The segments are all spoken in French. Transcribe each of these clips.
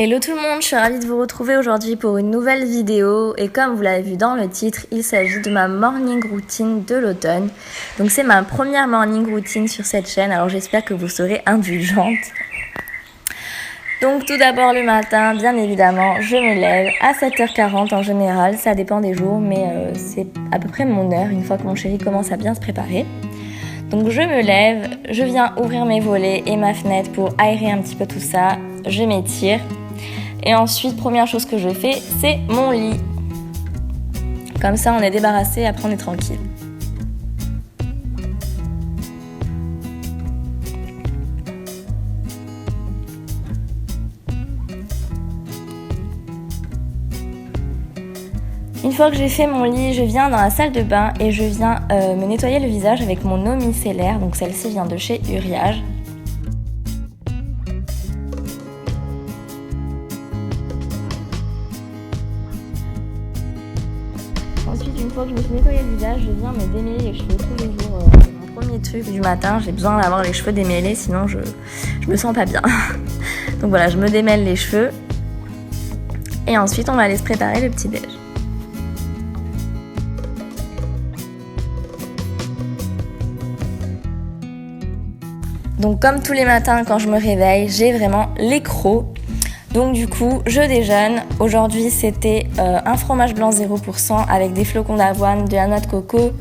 Hello tout le monde, je suis ravie de vous retrouver aujourd'hui pour une nouvelle vidéo et comme vous l'avez vu dans le titre, il s'agit de ma morning routine de l'automne. Donc c'est ma première morning routine sur cette chaîne, alors j'espère que vous serez indulgente. Donc tout d'abord le matin, bien évidemment, je me lève à 7h40 en général, ça dépend des jours, mais c'est à peu près mon heure une fois que mon chéri commence à bien se préparer. Donc je me lève, je viens ouvrir mes volets et ma fenêtre pour aérer un petit peu tout ça, je m'étire. Et ensuite, première chose que je fais, c'est mon lit. Comme ça, on est débarrassé, après on est tranquille. Une fois que j'ai fait mon lit, je viens dans la salle de bain et je viens me nettoyer le visage avec mon eau micellaire. Donc celle-ci vient de chez Uriage. Ensuite, une fois que je me suis nettoyé le visage, je viens me démêler les cheveux tous les jours. Mon premier truc du matin, j'ai besoin d'avoir les cheveux démêlés, sinon je me sens pas bien. Donc voilà, je me démêle les cheveux. Et ensuite, on va aller se préparer le petit-déj. Donc comme tous les matins quand je me réveille, j'ai vraiment les crocs. Donc du coup, je déjeune. Aujourd'hui, c'était un fromage blanc 0% avec des flocons d'avoine, de la noix de coco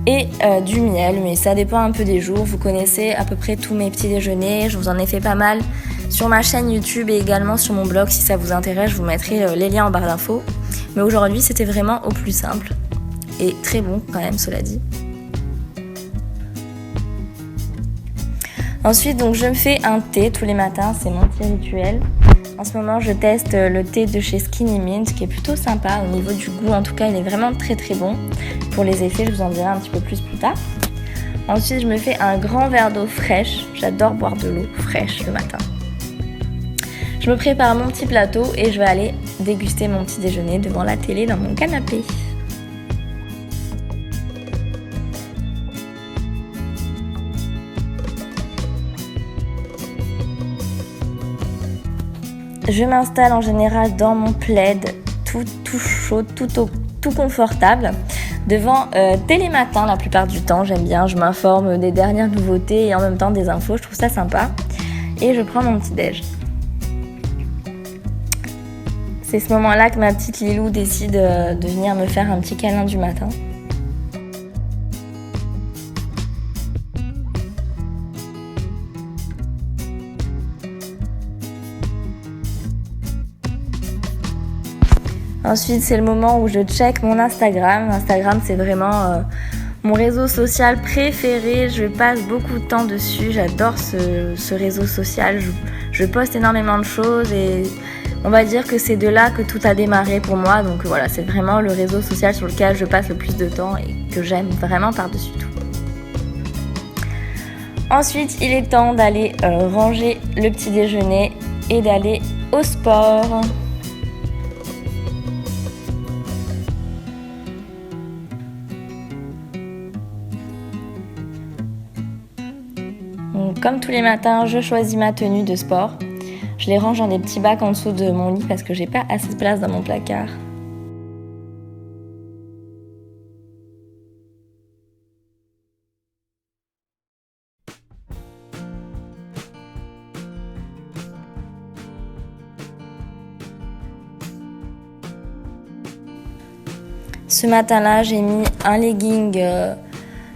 et du miel. Mais ça dépend un peu des jours. Vous connaissez à peu près tous mes petits déjeuners. Je vous en ai fait pas mal sur ma chaîne YouTube et également sur mon blog. Si ça vous intéresse, je vous mettrai les liens en barre d'infos. Mais aujourd'hui, c'était vraiment au plus simple. Et très bon quand même, cela dit. Ensuite, donc, je me fais un thé tous les matins. C'est mon petit rituel. En ce moment, je teste le thé de chez Skinny Mint qui est plutôt sympa au niveau du goût. En tout cas, il est vraiment très très bon. Pour les effets, je vous en dirai un petit peu plus tard. Ensuite, je me fais un grand verre d'eau fraîche. J'adore boire de l'eau fraîche le matin. Je me prépare mon petit plateau et je vais aller déguster mon petit déjeuner devant la télé dans mon canapé. Je m'installe en général dans mon plaid, tout chaud, tout confortable, devant Télématin la plupart du temps. J'aime bien, je m'informe des dernières nouveautés et en même temps des infos, je trouve ça sympa. Et je prends mon petit déj. C'est ce moment-là que ma petite Lilou décide de venir me faire un petit câlin du matin. Ensuite, c'est le moment où je check mon Instagram. Instagram, c'est vraiment mon réseau social préféré. Je passe beaucoup de temps dessus. J'adore ce réseau social. Je poste énormément de choses et on va dire que c'est de là que tout a démarré pour moi. Donc voilà, c'est vraiment le réseau social sur lequel je passe le plus de temps et que j'aime vraiment par-dessus tout. Ensuite, il est temps d'aller ranger le petit déjeuner et d'aller au sport. Donc, comme tous les matins, je choisis ma tenue de sport. Je les range dans des petits bacs en dessous de mon lit parce que j'ai pas assez de place dans mon placard. Ce matin-là, j'ai mis un legging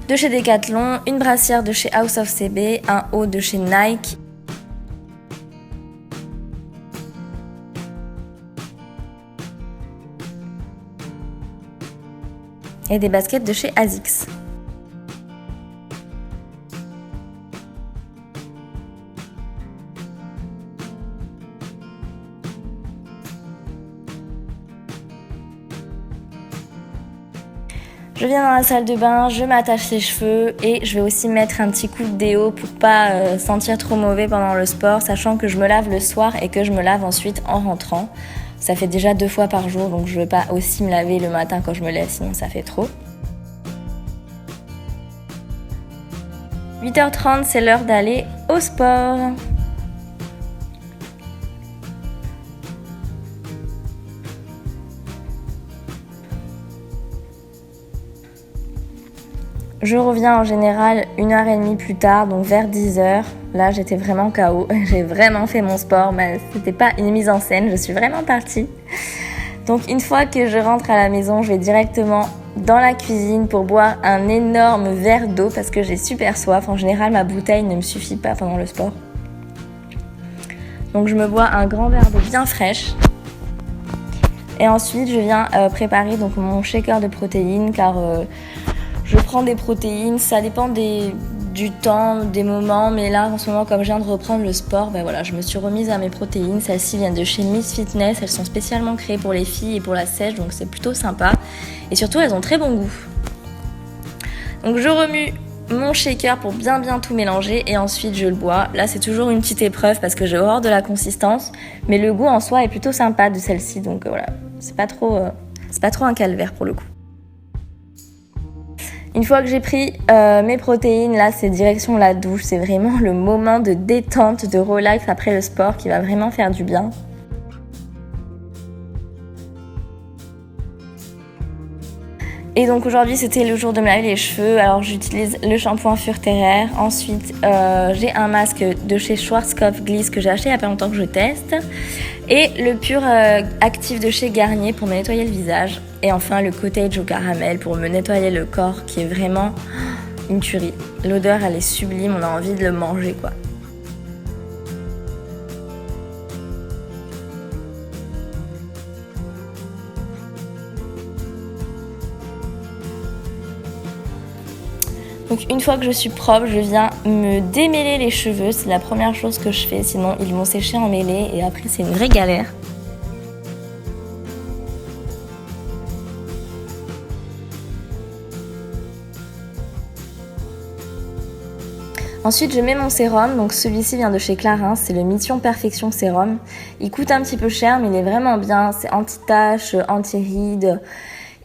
de chez Decathlon, une brassière de chez House of CB, un haut de chez Nike. Et des baskets de chez ASICS. Je viens dans la salle de bain, je m'attache les cheveux et je vais aussi mettre un petit coup de déo pour pas sentir trop mauvais pendant le sport, sachant que je me lave le soir et que je me lave ensuite en rentrant. Ça fait déjà 2 fois par jour, donc je ne veux pas aussi me laver le matin quand je me lève, sinon ça fait trop. 8h30, c'est l'heure d'aller au sport. Je reviens en général 1h30 plus tard, donc vers 10h. Là, j'étais vraiment KO. J'ai vraiment fait mon sport, mais c'était pas une mise en scène. Je suis vraiment partie. Donc, une fois que je rentre à la maison, je vais directement dans la cuisine pour boire un énorme verre d'eau parce que j'ai super soif. En général, ma bouteille ne me suffit pas pendant le sport. Donc, je me bois un grand verre d'eau bien fraîche. Et ensuite, je viens préparer donc mon shaker de protéines car je prends des protéines, ça dépend du temps, des moments, mais là en ce moment comme je viens de reprendre le sport, ben voilà, je me suis remise à mes protéines. Celles-ci viennent de chez Miss Fitness, elles sont spécialement créées pour les filles et pour la sèche, donc c'est plutôt sympa. Et surtout elles ont très bon goût. Donc je remue mon shaker pour bien tout mélanger et ensuite je le bois. Là c'est toujours une petite épreuve parce que j'ai horreur de la consistance, mais le goût en soi est plutôt sympa de celle-ci, donc voilà, c'est pas trop un calvaire pour le coup. Une fois que j'ai pris mes protéines, là c'est direction la douche, c'est vraiment le moment de détente, de relax après le sport qui va vraiment faire du bien. Et donc aujourd'hui c'était le jour de me laver les cheveux, alors j'utilise le shampoing Furterer. Ensuite j'ai un masque de chez Schwarzkopf Gliss que j'ai acheté il n'y a pas longtemps que je teste. Et le pur actif de chez Garnier pour me nettoyer le visage. Et enfin le cottage au caramel pour me nettoyer le corps qui est vraiment une tuerie. L'odeur elle est sublime, on a envie de le manger quoi. Donc une fois que je suis propre, je viens me démêler les cheveux. C'est la première chose que je fais, sinon ils vont sécher en mêlée et après c'est une vraie galère. Ensuite je mets mon sérum, donc celui-ci vient de chez Clarins, c'est le Mission Perfection Sérum. Il coûte un petit peu cher mais il est vraiment bien, c'est anti-taches, anti-rides.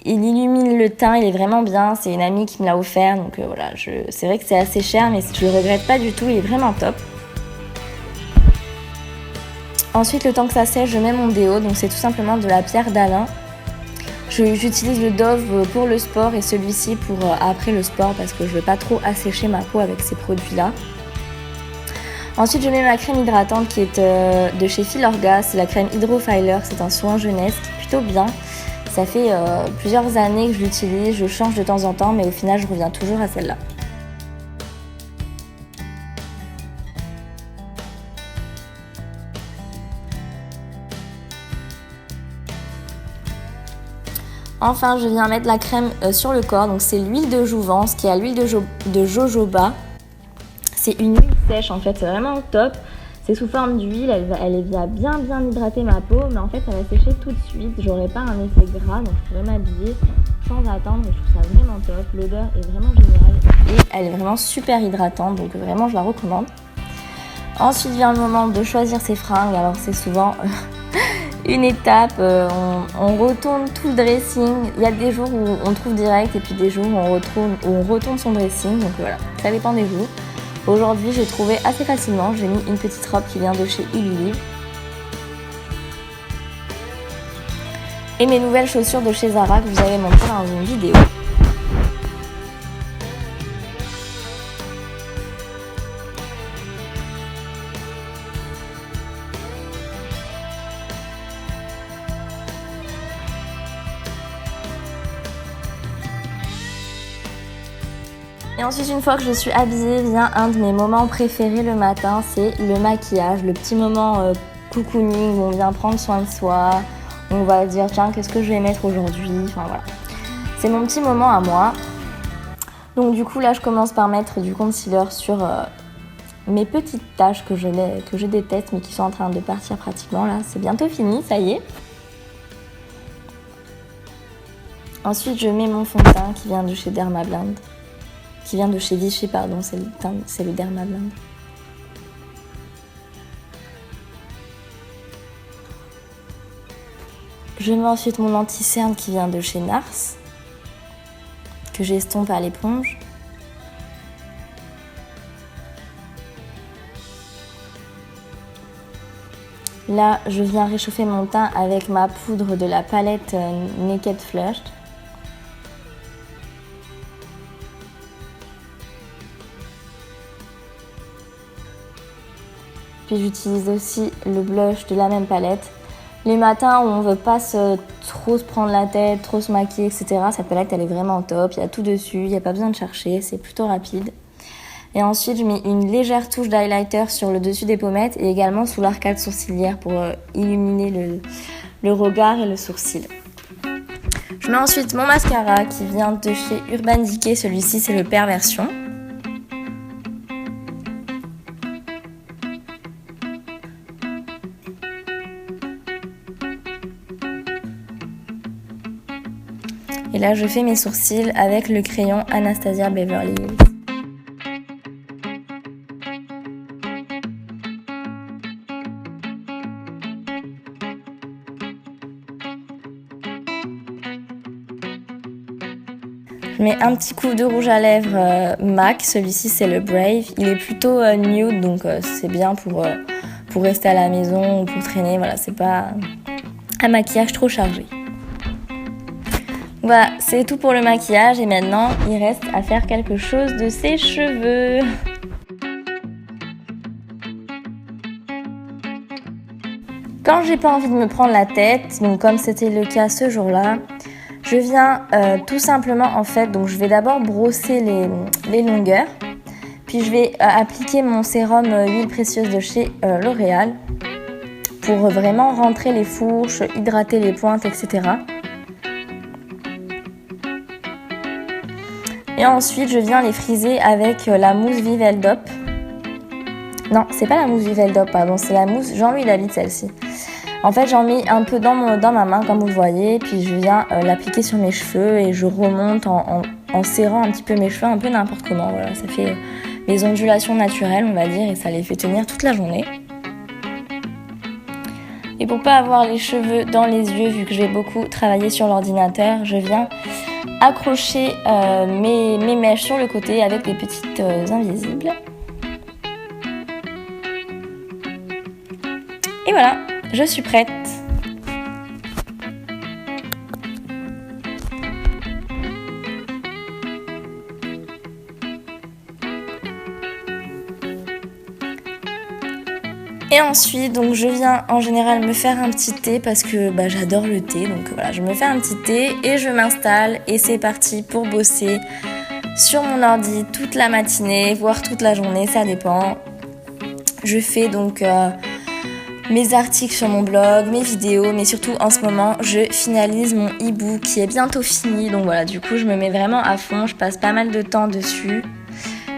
Il illumine le teint, il est vraiment bien, c'est une amie qui me l'a offert, donc voilà, c'est vrai que c'est assez cher, mais je le regrette pas du tout, il est vraiment top. Ensuite, le temps que ça sèche, je mets mon déo, donc c'est tout simplement de la pierre d'Alain. J'utilise le Dove pour le sport et celui-ci pour après le sport parce que je veux pas trop assécher ma peau avec ces produits-là. Ensuite, je mets ma crème hydratante qui est de chez Filorga, c'est la crème Hydrofiler, c'est un soin jeunesse qui est plutôt bien. Ça fait plusieurs années que je l'utilise, je change de temps en temps, mais au final, je reviens toujours à celle-là. Enfin, je viens mettre la crème sur le corps, donc c'est l'huile de jouvence qui est à l'huile de jojoba. C'est une huile sèche en fait, c'est vraiment top. C'est sous forme d'huile, elle vient bien hydrater ma peau, mais en fait ça va sécher tout de suite. J'aurai pas un effet gras, donc je pourrais m'habiller sans attendre et je trouve ça vraiment top. L'odeur est vraiment géniale et elle est vraiment super hydratante, donc vraiment je la recommande. Ensuite vient le moment de choisir ses fringues, alors c'est souvent une étape, on retourne tout le dressing. Il y a des jours où on trouve direct et puis des jours où on retourne son dressing, donc voilà, ça dépend des jours. Aujourd'hui, j'ai trouvé assez facilement. J'ai mis une petite robe qui vient de chez Illulive. Et mes nouvelles chaussures de chez Zara que vous avez montrées dans une vidéo. Et ensuite, une fois que je suis habillée, vient un de mes moments préférés le matin, c'est le maquillage, le petit moment cocooning où on vient prendre soin de soi, où on va dire tiens qu'est-ce que je vais mettre aujourd'hui, enfin voilà. C'est mon petit moment à moi. Donc du coup là je commence par mettre du concealer sur mes petites taches que je déteste mais qui sont en train de partir pratiquement là. C'est bientôt fini, ça y est. Ensuite je mets mon fond de teint qui vient de chez Dermablend. Qui vient de chez Vichy, pardon, c'est le Dermablend. Je mets ensuite mon anti-cerne qui vient de chez Nars, que j'estompe à l'éponge. Là, je viens réchauffer mon teint avec ma poudre de la palette Naked Flushed. puis j'utilise aussi le blush de la même palette. Les matins où on veut pas trop se prendre la tête, trop se maquiller, etc. Cette palette, elle est vraiment top. Il y a tout dessus, il n'y a pas besoin de chercher, c'est plutôt rapide. Et ensuite, je mets une légère touche d'highlighter sur le dessus des pommettes et également sous l'arcade sourcilière pour illuminer le regard et le sourcil. Je mets ensuite mon mascara qui vient de chez Urban Decay. Celui-ci, c'est le Perversion. Et là, je fais mes sourcils avec le crayon Anastasia Beverly Hills. Je mets un petit coup de rouge à lèvres MAC. Celui-ci, c'est le Brave. Il est plutôt nude, donc c'est bien pour rester à la maison ou pour traîner. Voilà, c'est pas un maquillage trop chargé. Voilà, c'est tout pour le maquillage et maintenant il reste à faire quelque chose de ses cheveux. Quand j'ai pas envie de me prendre la tête, donc comme c'était le cas ce jour-là, je viens tout simplement en fait, donc je vais d'abord brosser les longueurs, puis je vais appliquer mon sérum huile précieuse de chez L'Oréal pour vraiment rentrer les fourches, hydrater les pointes, etc. Et ensuite, je viens les friser avec la mousse Viveldop. Non, c'est pas la mousse Viveldop, pardon, c'est la mousse Jean-Louis David, celle-ci. En fait, j'en mets un peu dans ma main, comme vous le voyez, puis je viens l'appliquer sur mes cheveux et je remonte en serrant un petit peu mes cheveux, un peu n'importe comment. Voilà, ça fait les ondulations naturelles, on va dire, et ça les fait tenir toute la journée. Et pour pas avoir les cheveux dans les yeux, vu que j'ai beaucoup travaillé sur l'ordinateur, je viens accrocher mes mèches sur le côté avec des petites invisibles. Et voilà, je suis prête. Et ensuite, donc je viens en général me faire un petit thé parce que j'adore le thé. Donc voilà, je me fais un petit thé et je m'installe et c'est parti pour bosser sur mon ordi toute la matinée, voire toute la journée, ça dépend. Je fais donc mes articles sur mon blog, mes vidéos, mais surtout en ce moment, je finalise mon e-book qui est bientôt fini. Donc voilà, du coup, je me mets vraiment à fond, je passe pas mal de temps dessus.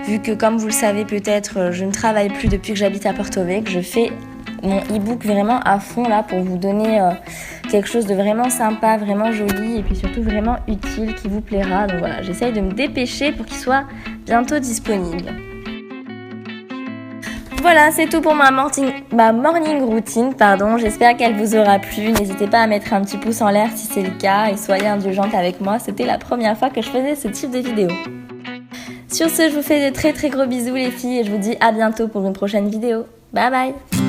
Vu que, comme vous le savez peut-être, je ne travaille plus depuis que j'habite à Porto Vecchio, je fais mon e-book vraiment à fond là pour vous donner quelque chose de vraiment sympa, vraiment joli et puis surtout vraiment utile qui vous plaira. Donc voilà, j'essaye de me dépêcher pour qu'il soit bientôt disponible. Voilà, c'est tout pour ma morning routine, J'espère qu'elle vous aura plu. N'hésitez pas à mettre un petit pouce en l'air si c'est le cas et soyez indulgente avec moi. C'était la première fois que je faisais ce type de vidéo. Sur ce, je vous fais de très très gros bisous les filles et je vous dis à bientôt pour une prochaine vidéo. Bye bye!